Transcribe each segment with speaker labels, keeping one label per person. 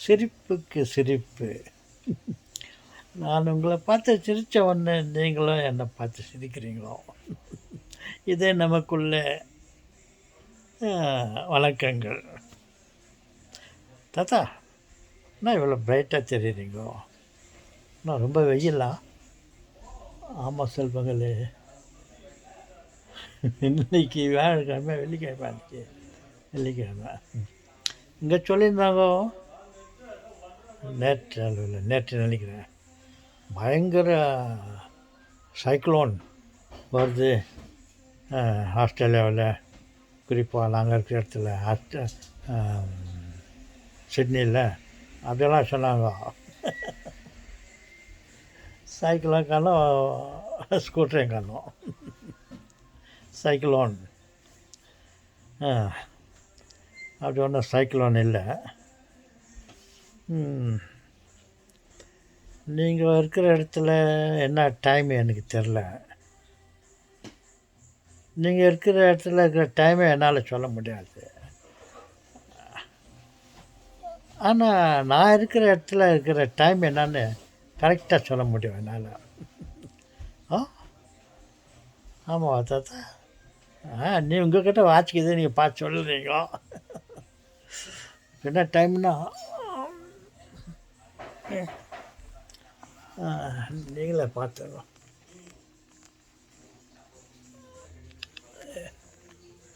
Speaker 1: சிரிப்புக்கு சிரிப்பு. நான் உங்களை பார்த்து சிரித்த உடனே நீங்களும் என்னை பார்த்து சிரிக்கிறீங்களோ? இதே நமக்குள்ள வழக்கங்கள். தாத்தா, நான் இவ்வளோ பிரைட்டாக தெரியுறீங்களோ? நான் ரொம்ப வெயிலா? ஆமாம் செல்வங்களே, இன்னைக்கு வியாழக்கிழமை, வெள்ளிக்கிழமை ஆச்சு. வெள்ளிக்கிழமை இங்கே சொல்லியிருந்தாங்க. நேற்று நினைக்கிறேன், பயங்கர சைக்ளோன் வருது ஆஸ்திரேலியாவில், குறிப்பாக நாங்கள் இருக்கிற இடத்துல சிட்னியில். அதெல்லாம் சொன்னாங்க. சைக்கிளும் காணும், ஸ்கூட்டரையும் காணும். சைக்ளோன் அப்படி ஒன்றும் சைக்ளோன் இல்லை. நீங்கள் இருக்கிற இடத்துல என்ன டைம் எனக்கு தெரில. நீங்கள் இருக்கிற இடத்துல இருக்கிற டைமை என்னால் சொல்ல முடியாது. ஆனால் நான் இருக்கிற இடத்துல இருக்கிற டைம் என்னன்னு கரெக்டாக சொல்ல முடியும் என்னால். ஆமாம் தாத்தா. நீ உங்கள்கிட்ட வாட்சிக்குது, நீங்கள் பார்த்து சொல்லுறீங்க. என்ன டைம்னா நீங்களே பார்த்துங்க.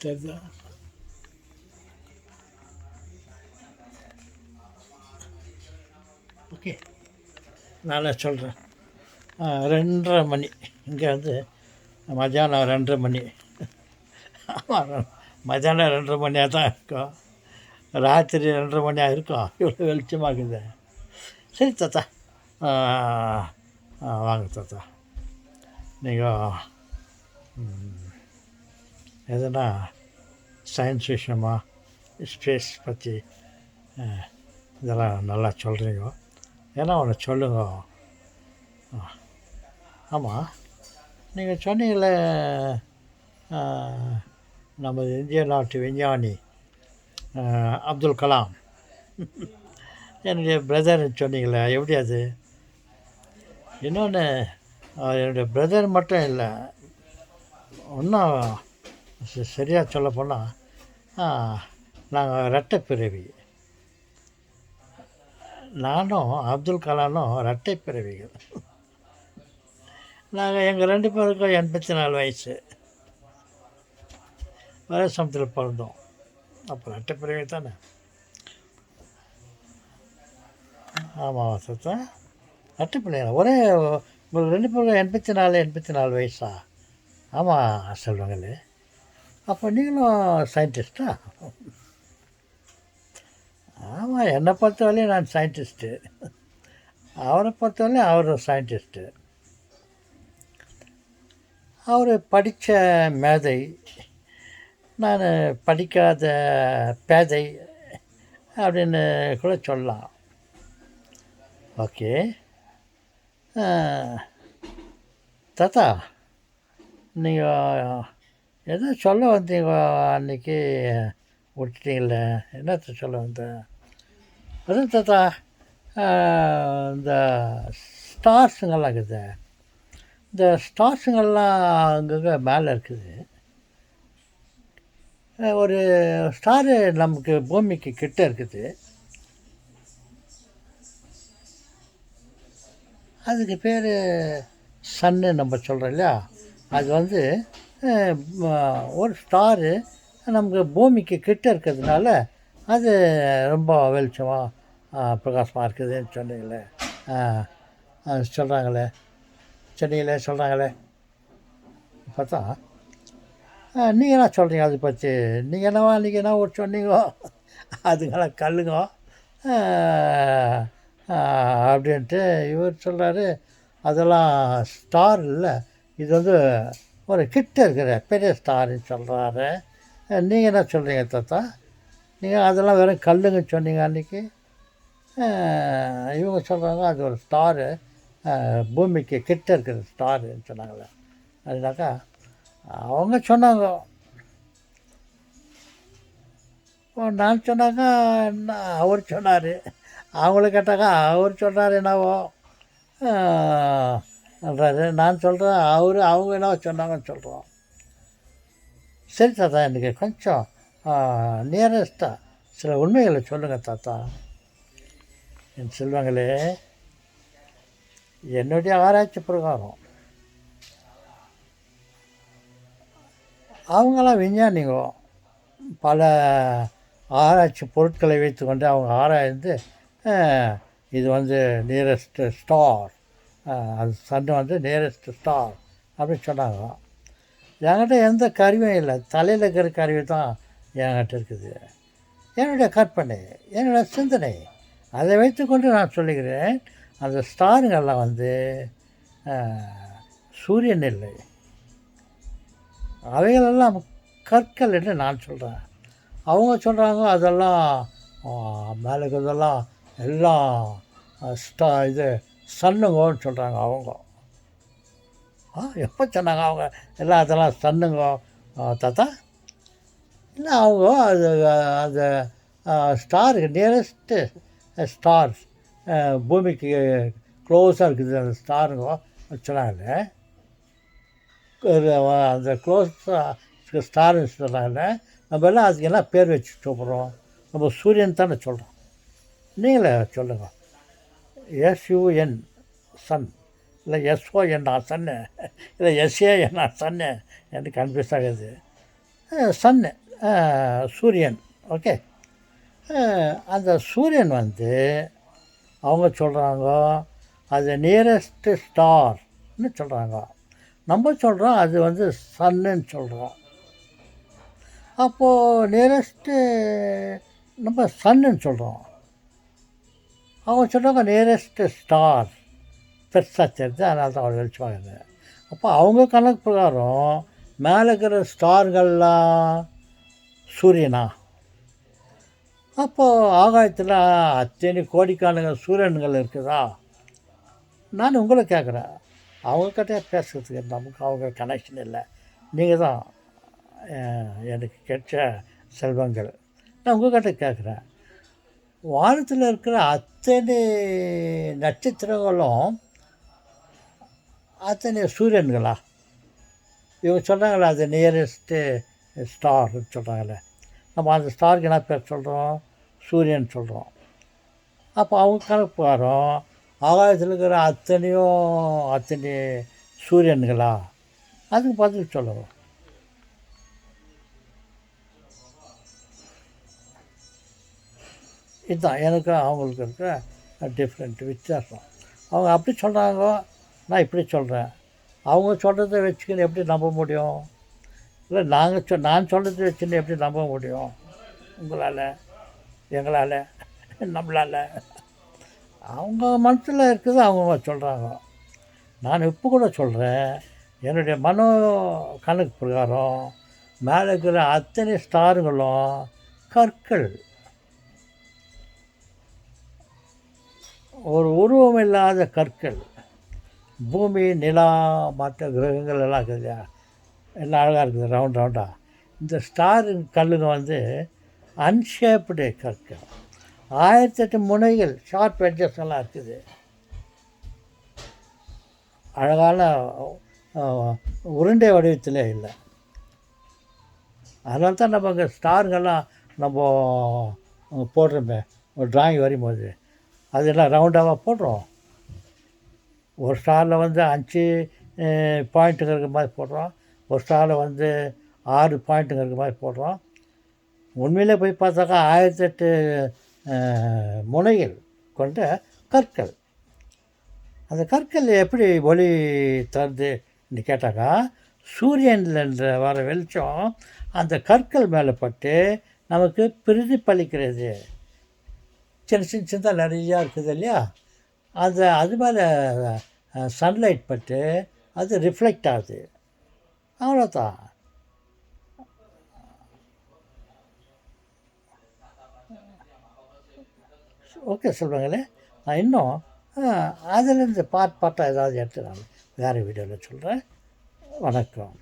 Speaker 1: தெரியுதா? ஓகே, நானே சொல்கிறேன். 2:30 மணி. இங்கே வந்து மத்தியானம் 2:30 மணி. ஆமாம், மத்தியானம் 2:30 மணியாக தான் இருக்கும். ராத்திரி 2:30 மணியாக இருக்கும். இவ்வளோ வெளிச்சமாகுது. சரி தாத்தா, வாங்க தாத்தா. நீங்கள் எதுனா சயின்ஸ் விஷயமா, ஸ்பேஸ் பற்றி இதெல்லாம் நல்லா சொல்கிறீங்க. ஏன்னா ஒன்று சொல்லுங்க. ஆமாம், நீங்கள் சொன்னீங்களே நமது இந்திய நாட்டு விஞ்ஞானி அப்துல் கலாம் என்னுடைய பிரதர்னு சொன்னீங்களே, எப்படி அது? இன்னொன்று, என்னுடைய பிரதர் மட்டும் இல்லை, இன்னும் சரியாக சொல்ல போனால் நாங்கள் இரட்டை பிறவி. நானும் அப்துல் கலாமும் இரட்டை பிறவிகள். நாங்கள் எங்கள் 2 பேருக்கும் 84 வயசு. ஒரே சமயத்தில் பிறந்தோம். அப்போ இரட்டை பிறவி தானே? ஆமாம் சார், இரட்டை பிள்ளைங்களா? ஒரே உங்களுக்கு 2 பேருக்கும் 84 வயசா? ஆமாம் சொல்லுங்களே. அப்போ நீங்களும் சயின்டிஸ்டா? ஆமாம், என்னை பொறுத்தவரையும் நான் சயின்டிஸ்ட்டு. அவரை பொறுத்தவரையும் அவர் சயின்டிஸ்ட்டு. அவர் படித்த மேதை, நான் படிக்காத பேதை அப்படின்னு கூட சொல்லலாம். ஓகே தாத்தா, நீங்கள் எதோ சொல்ல வந்தீங்க அன்றைக்கி, விட்டுட்டீங்களே. என்னத்த சொல்ல வந்தேன்? அதான் தாத்தா, இந்த ஸ்டார்ஸுங்கெல்லாம் இருக்குது. இந்த ஸ்டார்ஸுங்கெல்லாம் அங்கங்கே மேலே இருக்குது. ஒரு ஸ்டாரு நமக்கு பூமிக்கு கிட்ட இருக்குது. அதுக்கு பேர் சன்னு நம்ம சொல்கிறோம் இல்லையா? அது வந்து ஒரு ஸ்டாரு நமக்கு பூமிக்கு கிட்ட இருக்கிறதுனால அது ரொம்ப வெளிச்சமாக பிரகாசமாக இருக்குதுன்னு சொன்னீங்களே. சொல்கிறாங்களே பார்த்தா நீங்கள் என்ன சொல்கிறீங்க அதை பற்றி? நீங்கள் என்ன ஒரு சொன்னீங்க, அதுங்கெல்லாம் கல்லுங்க அப்படின்ட்டு இவர் சொல்கிறாரு. அதெல்லாம் ஸ்டார் இல்லை, இது வந்து ஒரு கிட்ட இருக்கிற பெரிய ஸ்டாருன்னு சொல்கிறாரு. நீங்கள் என்ன சொல்கிறீங்க தாத்தா? நீங்கள் அதெல்லாம் வெறும் கல்லுங்க சொன்னீங்க அன்றைக்கி. இவங்க சொல்கிறாங்க அது ஒரு ஸ்டாரு, பூமிக்கு கிட்ட இருக்கிற ஸ்டாருன்னு சொன்னாங்களே. அதுனாக்கா அவங்க சொன்னாங்க. நான் சொன்னாங்க, அவர் சொன்னார். அவங்கள கேட்டாக்கா அவர் சொல்கிறார் என்னவோ சொல்கிறாரு, நான் சொல்கிறேன் அவங்க என்னவோ சொன்னாங்கன்னு சொல்கிறோம். சரி தாத்தா, எனக்கு கொஞ்சம் நியரஸ்ட்டாக சில உண்மைகளை சொல்லுங்கள் தாத்தா. என் செல்வங்களே, என்னுடைய ஆராய்ச்சி பிரகாரம் அவங்களாம் விஞ்ஞானிங்க. பல ஆராய்ச்சி பொருட்களை வைத்துக்கொண்டு அவங்க ஆராய்ந்து இது வந்து நியரஸ்ட்டு ஸ்டார், அது சன் வந்து நியரஸ்ட்டு ஸ்டார் அப்படின்னு சொன்னாங்க. என்கிட்ட எந்த கருவியும் இல்லை, தலையில் இருக்கிற கருவி தான் என்கிட்ட இருக்குது. என்னுடைய கற்பனை, என்னுடைய சிந்தனை, அதை வைத்துக்கொண்டு நான் சொல்லுகிறேன். அந்த ஸ்டாருங்கள்லாம் வந்து சூரியன் இல்லை, அவைகளெல்லாம் கற்கள் என்று நான் சொல்கிறேன். அவங்க சொல்கிறாங்க அதெல்லாம் மேலே இருக்கிறதெல்லாம் எல்லாம் இது சன்னுங்கன்னு சொல்கிறாங்க அவங்க. எப்போ சொன்னாங்க அவங்க எல்லாம் அதெல்லாம் சன்னுங்க தாத்தா? இல்லை, அவங்க அது அந்த ஸ்டாருக்கு நியரஸ்ட்டு ஸ்டார்ஸ், பூமிக்கு க்ளோஸாக இருக்குது அந்த ஸ்டாருங்க சொன்னாங்க. அந்த க்ளோஸாக ஸ்டார்னு சொன்னாங்க. நம்ம எல்லாம் அதுக்கு என்ன பேர் வச்சு சொல்கிறோம்? நம்ம சூரியன் தானே சொல்கிறோம். நீங்களே சொல்லுங்கள். எஸ்யூஎன் சன், இல்லை எஸ்ஓஎன் சன்னு, இல்லை எஸ்ஏஎன் சன்னு எனக்கு கன்ஃபியூஸ் ஆகுது. சன்னு சூரியன். ஓகே, அந்த சூரியன் வந்து அவங்க சொல்கிறாங்க அது நியரஸ்ட்டு ஸ்டார்னு சொல்கிறாங்க. நம்ம சொல்கிறோம் அது வந்து சன்னுன்னு சொல்கிறோம். அப்போது நியரஸ்ட்டு நம்ம சன்னுன்னு சொல்கிறோம். அவங்க சொல்கிறாங்க நியரஸ்ட்டு ஸ்டார் பெருசாக தெரிஞ்சு, அதனால தான் அவர் வெளிச்சமாகுது. அப்போ அவங்க கணக்கு பிரகாரம் மேலே இருக்கிற ஸ்டார்கள்லாம் சூரியனா? அப்போது ஆகாயத்தில் அத்தனை கோடிக்கான சூரியன்கள் இருக்குதா? நான் உங்களை கேட்குறேன். அவங்கக்கிட்ட பேசுகிறதுக்கு நமக்கு அவங்க கனெக்ஷன் இல்லை. நீங்கள் தான் எனக்கு கிடைச்ச செல்வங்கள். நான் உங்கள்கிட்ட கேட்குறேன், வானத்தில் இருக்கிற அத்தனை நட்சத்திரங்களும் அத்தனை சூரியன்களா? இவங்க சொல்கிறாங்களே அது நியரஸ்ட்டு ஸ்டார்னு சொல்கிறாங்களே, நம்ம அந்த ஸ்டாருக்கு என்ன பேர் சொல்கிறோம்? சூரியன் சொல்கிறோம். அப்போ அவங்க கணக்கு வரோம் ஆகாயத்தில் இருக்கிற அத்தனை சூரியன்களா? அதுக்கு பதில் சொல்லணும். இதுதான் எனக்கு அவங்களுக்கு இருக்கிற டிஃப்ரெண்ட் வித்தியாசம். அவங்க அப்படி சொல்கிறாங்க, நான் இப்படி சொல்கிறேன். அவங்க சொல்கிறத வச்சுக்கின்னு எப்படி நம்ப முடியும்? இல்லை நான் சொல்கிறத வச்சுன்னு எப்படி நம்ப முடியும்? உங்களால், எங்களால், நம்மளால். அவங்க மனசில் இருக்குது அவங்க சொல்கிறாங்க. நான் இப்போ கூட சொல்கிறேன், என்னுடைய மனோ கணக்கு பிரகாரம் மேலே இருக்கிற அத்தனை ஸ்டாருங்களும் கற்கள், ஒரு உருவம் இல்லாத கற்கள். பூமி, நிலா, மற்ற கிரகங்கள் எல்லாம் இருக்குது இல்லையா, எல்லாம் அழகாக இருக்குது ரவுண்டாக. இந்த ஸ்டாரு கல்லுங்க வந்து அன்ஷேப்டு கற்கள். 1008 முனைகள், ஷார்ப் எட்ஜஸ் எல்லாம் இருக்குது. அழகான உருண்டை வடிவத்தில் இல்லை. அதனால தான் நம்ம இங்கே ஸ்டாருங்கெல்லாம் நம்ம போடுறோமே ஒரு ட்ராயிங் வரையும்போது, அதெல்லாம் ரவுண்டாக போடுறோம். ஒரு ஸ்டாரில் வந்து 5 பாயிண்ட்டுங்க இருக்கிற மாதிரி போடுறோம், ஒரு ஸ்டாரில் வந்து 6 பாயிண்ட்டுங்க இருக்கிற மாதிரி போடுறோம். உண்மையிலே போய் பார்த்தாக்கா 1008 முனைகள் கொண்ட கற்கள். அந்த கற்கள் எப்படி ஒளி தருதுன்னு கேட்டாக்கா, சூரியன்லேருந்து வர வெளிச்சம் அந்த கற்கள் மேலே பட்டு நமக்கு பிரதிபலிக்கிறது. சின்னதாக நிறையா இருக்குது இல்லையா, அது மேலே சன்லைட் பட்டு அது ரிஃப்ளெக்ட் ஆகுது. அவ்வளோதான். ஓகே சொல்லுவாங்களே, நான் இன்னும் அதிலேருந்து பார்ட்டாக ஏதாவது எடுத்து நான் வேறு வீடியோவில் சொல்கிறேன். வணக்கம்.